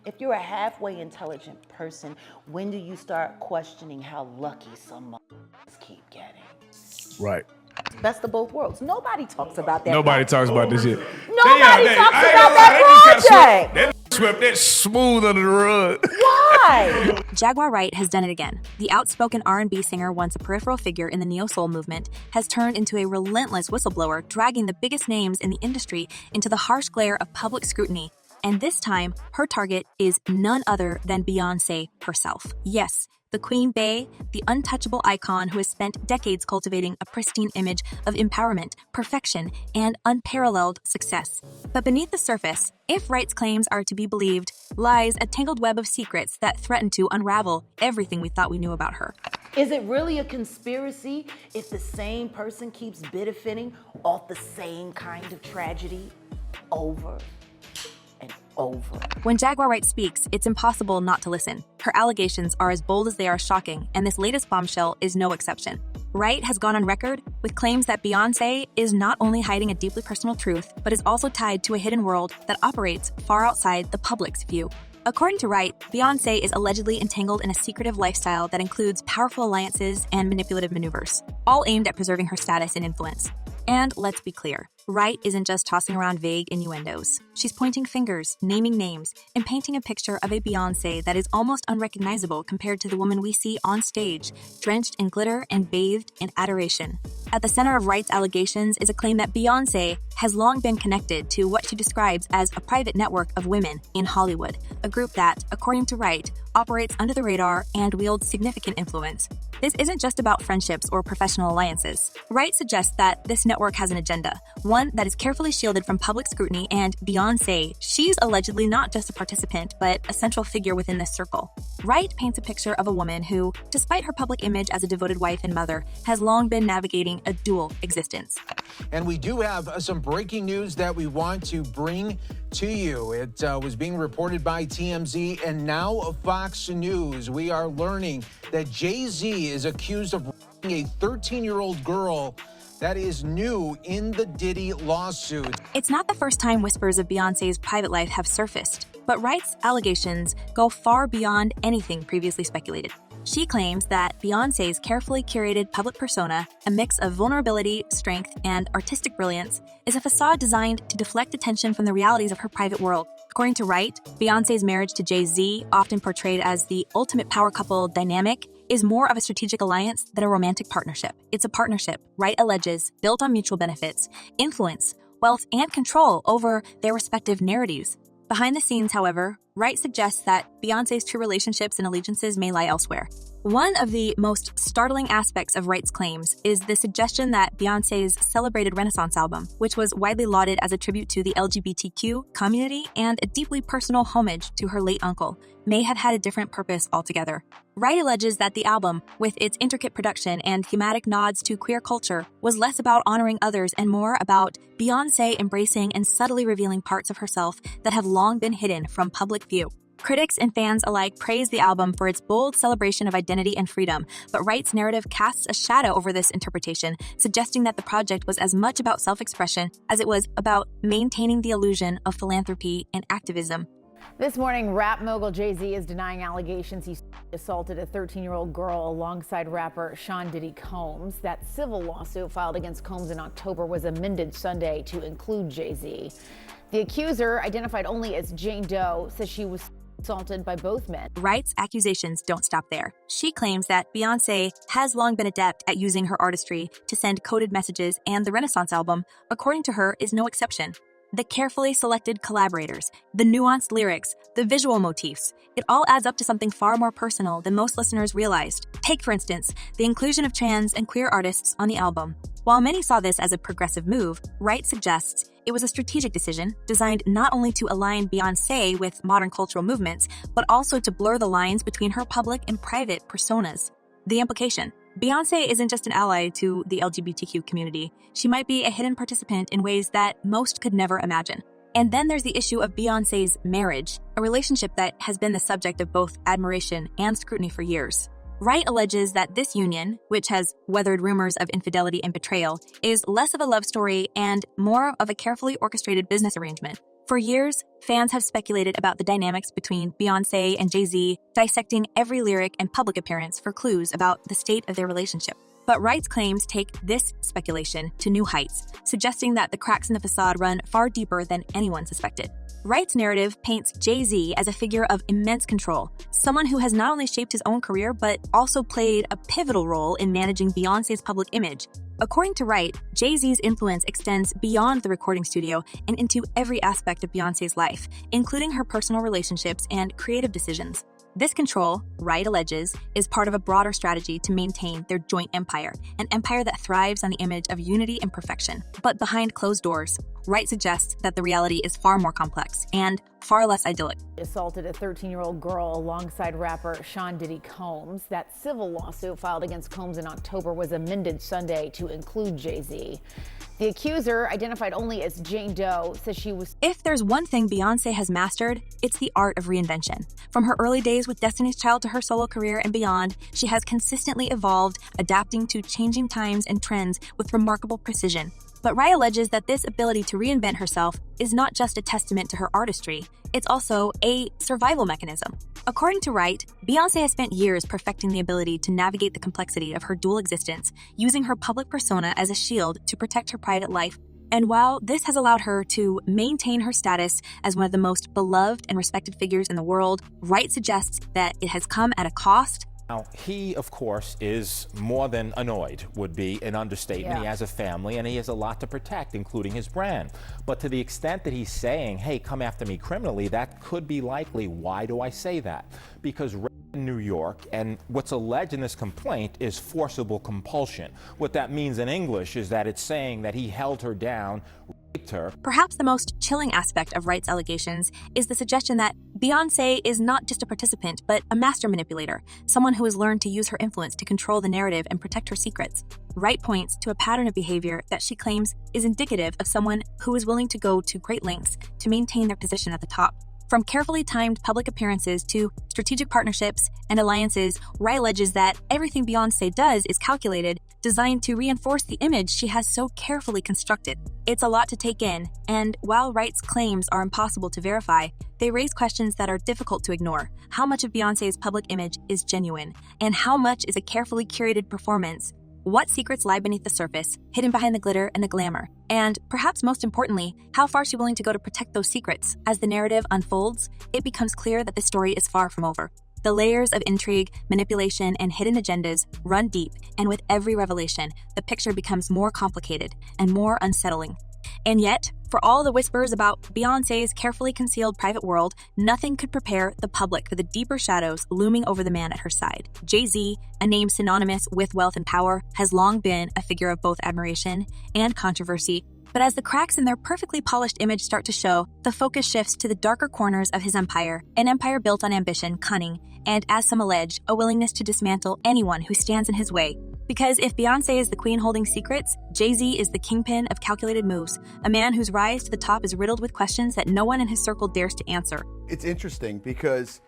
If you're a halfway intelligent person, when do you start questioning how lucky some motherfuckers keep getting? Right. Best of both worlds. Nobody talks about that. Nobody talks about this shit. Nobody talks about that project. They swept that smooth under the rug. Why? Jaguar Wright has done it again. The outspoken R&B singer, once a peripheral figure in the neo-soul movement, has turned into a relentless whistleblower, dragging the biggest names in the industry into the harsh glare of public scrutiny. And this time, her target is none other than Beyoncé herself. Yes, the Queen Bey, the untouchable icon who has spent decades cultivating a pristine image of empowerment, perfection, and unparalleled success. But beneath the surface, if Wright's claims are to be believed, lies a tangled web of secrets that threaten to unravel everything we thought we knew about her. Is it really a conspiracy if the same person keeps benefiting off the same kind of tragedy over and over? When Jaguar Wright speaks, it's impossible not to listen. Her allegations are as bold as they are shocking, and this latest bombshell is no exception. Wright has gone on record with claims that Beyoncé is not only hiding a deeply personal truth, but is also tied to a hidden world that operates far outside the public's view. According to Wright, Beyoncé is allegedly entangled in a secretive lifestyle that includes powerful alliances and manipulative maneuvers, all aimed at preserving her status and influence. And let's be clear, Wright isn't just tossing around vague innuendos. She's pointing fingers, naming names, and painting a picture of a Beyoncé that is almost unrecognizable compared to the woman we see on stage, drenched in glitter and bathed in adoration. At the center of Wright's allegations is a claim that Beyoncé has long been connected to what she describes as a private network of women in Hollywood, a group that, according to Wright, operates under the radar and wields significant influence. This isn't just about friendships or professional alliances. Wright suggests that this network has an agenda, one that is carefully shielded from public scrutiny, and Beyoncé, she's allegedly not just a participant, but a central figure within this circle. Wright paints a picture of a woman who, despite her public image as a devoted wife and mother, has long been navigating a dual existence. And we do have some breaking news that we want to bring to you. It was being reported by TMZ and now Fox News. We are learning that Jay-Z is accused of raping a 13-year-old girl. That is new in the Diddy lawsuit. It's not the first time whispers of Beyoncé's private life have surfaced, but Wright's allegations go far beyond anything previously speculated. She claims that Beyoncé's carefully curated public persona, a mix of vulnerability, strength, and artistic brilliance, is a facade designed to deflect attention from the realities of her private world. According to Wright, Beyoncé's marriage to Jay-Z, often portrayed as the ultimate power couple dynamic, is more of a strategic alliance than a romantic partnership. It's a partnership, Wright alleges, built on mutual benefits, influence, wealth, and control over their respective narratives. Behind the scenes, however, Wright suggests that Beyoncé's true relationships and allegiances may lie elsewhere. One of the most startling aspects of Wright's claims is the suggestion that Beyoncé's celebrated Renaissance album, which was widely lauded as a tribute to the LGBTQ community and a deeply personal homage to her late uncle, may have had a different purpose altogether. Wright alleges that the album, with its intricate production and thematic nods to queer culture, was less about honoring others and more about Beyoncé embracing and subtly revealing parts of herself that have long been hidden from public view. Critics and fans alike praise the album for its bold celebration of identity and freedom, but Wright's narrative casts a shadow over this interpretation, suggesting that the project was as much about self-expression as it was about maintaining the illusion of philanthropy and activism. This morning, rap mogul Jay-Z is denying allegations he assaulted a 13-year-old girl alongside rapper Sean Diddy Combs. That civil lawsuit filed against Combs in October was amended Sunday to include Jay-Z. The accuser, identified only as Jane Doe, says she was assaulted by both men. Wright's accusations don't stop there. She claims that Beyoncé has long been adept at using her artistry to send coded messages, and the Renaissance album, according to her, is no exception. The carefully selected collaborators, the nuanced lyrics, the visual motifs, it all adds up to something far more personal than most listeners realized. Take, for instance, the inclusion of trans and queer artists on the album. While many saw this as a progressive move, Wright suggests it was a strategic decision designed not only to align Beyoncé with modern cultural movements, but also to blur the lines between her public and private personas. The implication: Beyoncé isn't just an ally to the LGBTQ community. She might be a hidden participant in ways that most could never imagine. And then there's the issue of Beyoncé's marriage, a relationship that has been the subject of both admiration and scrutiny for years. Wright alleges that this union, which has weathered rumors of infidelity and betrayal, is less of a love story and more of a carefully orchestrated business arrangement. For years, fans have speculated about the dynamics between Beyoncé and Jay-Z, dissecting every lyric and public appearance for clues about the state of their relationship. But Wright's claims take this speculation to new heights, suggesting that the cracks in the facade run far deeper than anyone suspected. Wright's narrative paints Jay-Z as a figure of immense control, someone who has not only shaped his own career but also played a pivotal role in managing Beyoncé's public image. According to Wright, Jay-Z's influence extends beyond the recording studio and into every aspect of Beyoncé's life, including her personal relationships and creative decisions. This control, Wright alleges, is part of a broader strategy to maintain their joint empire, an empire that thrives on the image of unity and perfection. But behind closed doors, Wright suggests that the reality is far more complex and far less idyllic. Assaulted a 13-year-old girl alongside rapper Sean Diddy Combs. That civil lawsuit filed against Combs in October was amended Sunday to include Jay-Z. The accuser, identified only as Jane Doe, says she was... If there's one thing Beyoncé has mastered, it's the art of reinvention. From her early days with Destiny's Child to her solo career and beyond, she has consistently evolved, adapting to changing times and trends with remarkable precision. But Wright alleges that this ability to reinvent herself is not just a testament to her artistry, it's also a survival mechanism. According to Wright, Beyoncé has spent years perfecting the ability to navigate the complexity of her dual existence, using her public persona as a shield to protect her private life. And while this has allowed her to maintain her status as one of the most beloved and respected figures in the world, Wright suggests that it has come at a cost. Now, he, of course, is more than annoyed, would be an understatement. Yeah. He has a family and he has a lot to protect, including his brand. But to the extent that he's saying, hey, come after me criminally, that could be likely. Why do I say that? Because in New York, and what's alleged in this complaint is forcible compulsion. What that means in English is that it's saying that he held her down, raped her. Perhaps the most chilling aspect of Wright's allegations is the suggestion that Beyoncé is not just a participant, but a master manipulator, someone who has learned to use her influence to control the narrative and protect her secrets. Wright points to a pattern of behavior that she claims is indicative of someone who is willing to go to great lengths to maintain their position at the top. From carefully timed public appearances to strategic partnerships and alliances, Wright alleges that everything Beyoncé does is calculated, designed to reinforce the image she has so carefully constructed. It's a lot to take in, and while Wright's claims are impossible to verify, they raise questions that are difficult to ignore. How much of Beyoncé's public image is genuine, and how much is a carefully curated performance? What secrets lie beneath the surface, hidden behind the glitter and the glamour? And perhaps most importantly, how far is she willing to go to protect those secrets? As the narrative unfolds, it becomes clear that the story is far from over. The layers of intrigue, manipulation, and hidden agendas run deep, and with every revelation, the picture becomes more complicated and more unsettling. And yet, for all the whispers about Beyoncé's carefully concealed private world, nothing could prepare the public for the deeper shadows looming over the man at her side. Jay-Z, a name synonymous with wealth and power, has long been a figure of both admiration and controversy. But as the cracks in their perfectly polished image start to show, the focus shifts to the darker corners of his empire, an empire built on ambition, cunning, and, as some allege, a willingness to dismantle anyone who stands in his way. Because if Beyoncé is the queen holding secrets, Jay-Z is the kingpin of calculated moves, a man whose rise to the top is riddled with questions that no one in his circle dares to answer. It's interesting because,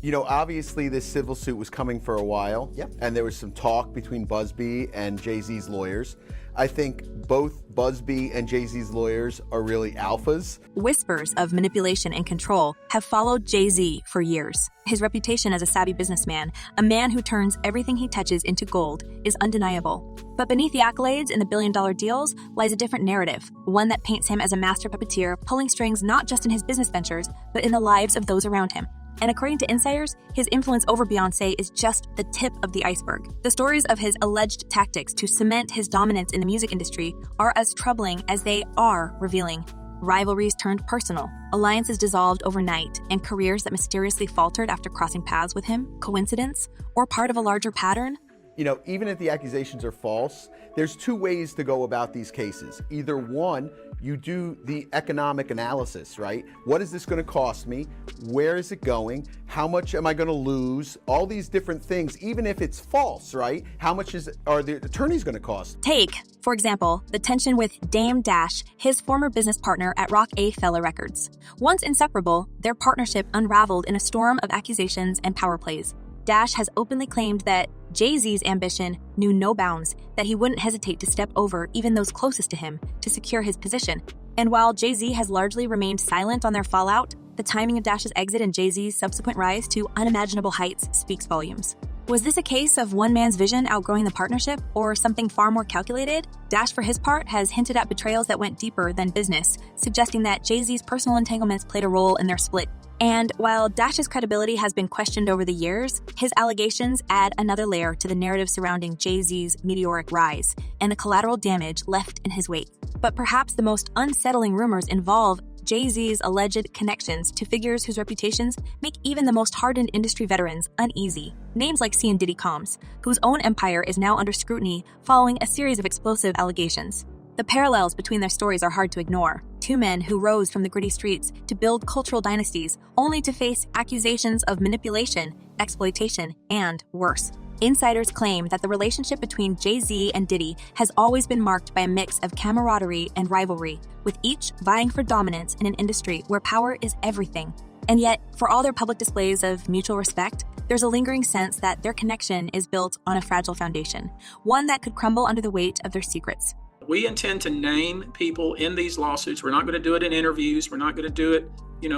you know, obviously this civil suit was coming for a while, and there was some talk between Busby and Jay-Z's lawyers. I think both Busby and Jay-Z's lawyers are really alphas. Whispers of manipulation and control have followed Jay-Z for years. His reputation as a savvy businessman, a man who turns everything he touches into gold, is undeniable. But beneath the accolades and the billion-dollar deals lies a different narrative, one that paints him as a master puppeteer, pulling strings not just in his business ventures, but in the lives of those around him. And according to insiders, his influence over Beyoncé is just the tip of the iceberg. The stories of his alleged tactics to cement his dominance in the music industry are as troubling as they are revealing. Rivalries turned personal, alliances dissolved overnight, and careers that mysteriously faltered after crossing paths with him. Coincidence? Or part of a larger pattern? You know, even if the accusations are false, there's two ways to go about these cases. Either one, you do the economic analysis, right? What is this going to cost me? Where is it going? How much am I going to lose? All these different things, even if it's false, right? How much are the attorneys going to cost? Take, for example, the tension with Dame Dash, his former business partner at Rockefeller Records. Once inseparable, their partnership unraveled in a storm of accusations and power plays. Dash has openly claimed that Jay-Z's ambition knew no bounds, that he wouldn't hesitate to step over even those closest to him to secure his position. And while Jay-Z has largely remained silent on their fallout, the timing of Dash's exit and Jay-Z's subsequent rise to unimaginable heights speaks volumes. Was this a case of one man's vision outgrowing the partnership, or something far more calculated? Dash, for his part, has hinted at betrayals that went deeper than business, suggesting that Jay-Z's personal entanglements played a role in their split. And while Dash's credibility has been questioned over the years, his allegations add another layer to the narrative surrounding Jay-Z's meteoric rise and the collateral damage left in his wake. But perhaps the most unsettling rumors involve Jay-Z's alleged connections to figures whose reputations make even the most hardened industry veterans uneasy. Names like C and Diddy Combs, whose own empire is now under scrutiny following a series of explosive allegations. The parallels between their stories are hard to ignore. Two men who rose from the gritty streets to build cultural dynasties, only to face accusations of manipulation, exploitation, and worse. Insiders claim that the relationship between Jay-Z and Diddy has always been marked by a mix of camaraderie and rivalry, with each vying for dominance in an industry where power is everything. And yet, for all their public displays of mutual respect, there's a lingering sense that their connection is built on a fragile foundation, one that could crumble under the weight of their secrets. We intend to name people in these lawsuits. We're not going to do it in interviews. We're not going to do it,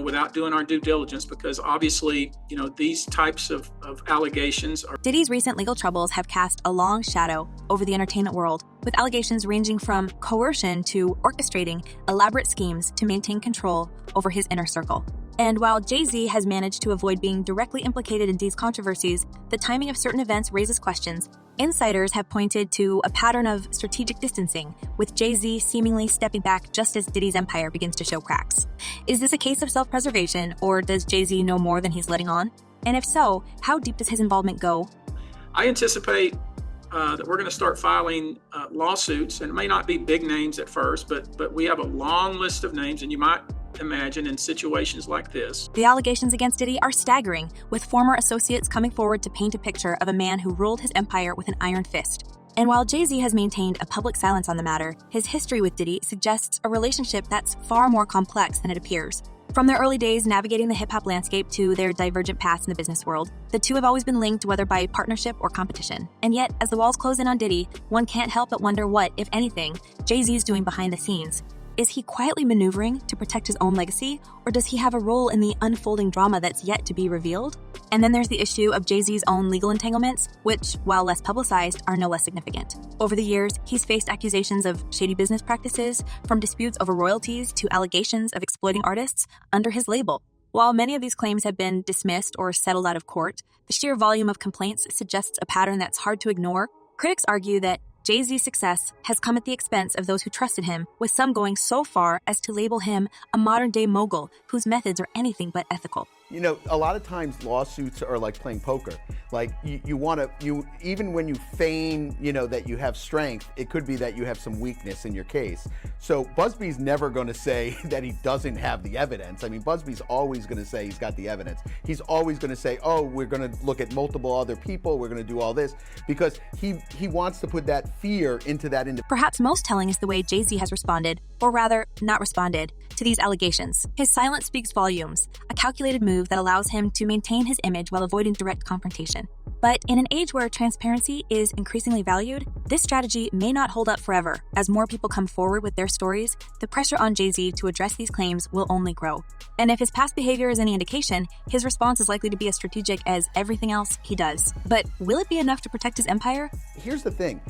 without doing our due diligence, because obviously, these types of allegations are. Diddy's recent legal troubles have cast a long shadow over the entertainment world, with allegations ranging from coercion to orchestrating elaborate schemes to maintain control over his inner circle. And while Jay-Z has managed to avoid being directly implicated in these controversies, the timing of certain events raises questions. Insiders have pointed to a pattern of strategic distancing, with Jay-Z seemingly stepping back just as Diddy's empire begins to show cracks. Is this a case of self-preservation, or does Jay-Z know more than he's letting on? And if so, how deep does his involvement go? I anticipate that we're going to start filing lawsuits, and it may not be big names at first, but we have a long list of names, and you might imagine in situations like this. The allegations against Diddy are staggering, with former associates coming forward to paint a picture of a man who ruled his empire with an iron fist. And while Jay-Z has maintained a public silence on the matter, his history with Diddy suggests a relationship that's far more complex than it appears. From their early days navigating the hip-hop landscape to their divergent paths in the business world, the two have always been linked, whether by partnership or competition. And yet, as the walls close in on Diddy, one can't help but wonder what, if anything, Jay-Z's doing behind the scenes. Is he quietly maneuvering to protect his own legacy, or does he have a role in the unfolding drama that's yet to be revealed? And then there's the issue of Jay-Z's own legal entanglements, which, while less publicized, are no less significant. Over the years, he's faced accusations of shady business practices, from disputes over royalties to allegations of exploiting artists under his label. While many of these claims have been dismissed or settled out of court, the sheer volume of complaints suggests a pattern that's hard to ignore. Critics argue that Jay-Z's success has come at the expense of those who trusted him, with some going so far as to label him a modern-day mogul whose methods are anything but ethical. A lot of times lawsuits are like playing poker. Like even when you feign, that you have strength, it could be that you have some weakness in your case. So Busby's never going to say that he doesn't have the evidence. I mean, Busby's always going to say he's got the evidence. He's always going to say, oh, we're going to look at multiple other people. We're going to do all this, because he wants to put that fear into that individual. Perhaps most telling is the way Jay-Z has responded, or rather, not responded, to these allegations. His silence speaks volumes, a calculated move that allows him to maintain his image while avoiding direct confrontation. But in an age where transparency is increasingly valued, this strategy may not hold up forever. As more people come forward with their stories, the pressure on Jay-Z to address these claims will only grow. And if his past behavior is any indication, his response is likely to be as strategic as everything else he does. But will it be enough to protect his empire? Here's the thing.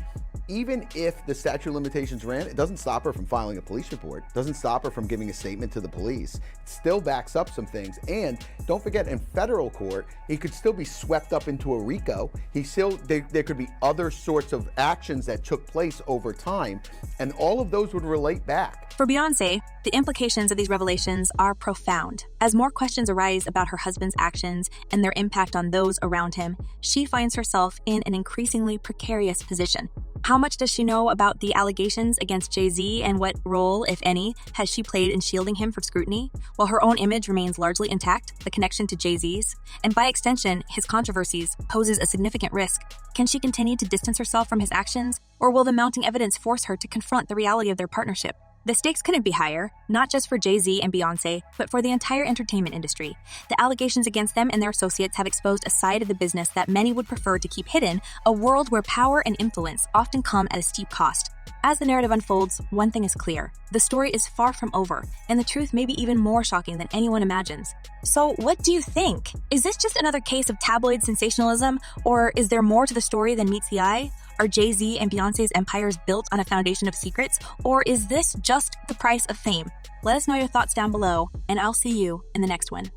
Even if the statute of limitations ran, it doesn't stop her from filing a police report. It doesn't stop her from giving a statement to the police. It still backs up some things. And don't forget, in federal court, he could still be swept up into a RICO. There could be other sorts of actions that took place over time, and all of those would relate back. For Beyoncé, the implications of these revelations are profound. As more questions arise about her husband's actions and their impact on those around him, she finds herself in an increasingly precarious position. How much does she know about the allegations against Jay-Z, and what role, if any, has she played in shielding him from scrutiny? While her own image remains largely intact, the connection to Jay-Z's, and by extension, his controversies, poses a significant risk. Can she continue to distance herself from his actions, or will the mounting evidence force her to confront the reality of their partnership? The stakes couldn't be higher, not just for Jay-Z and Beyoncé, but for the entire entertainment industry. The allegations against them and their associates have exposed a side of the business that many would prefer to keep hidden, a world where power and influence often come at a steep cost. As the narrative unfolds, one thing is clear. The story is far from over, and the truth may be even more shocking than anyone imagines. So what do you think? Is this just another case of tabloid sensationalism, or is there more to the story than meets the eye? Are Jay-Z and Beyoncé's empires built on a foundation of secrets, or is this just the price of fame? Let us know your thoughts down below, and I'll see you in the next one.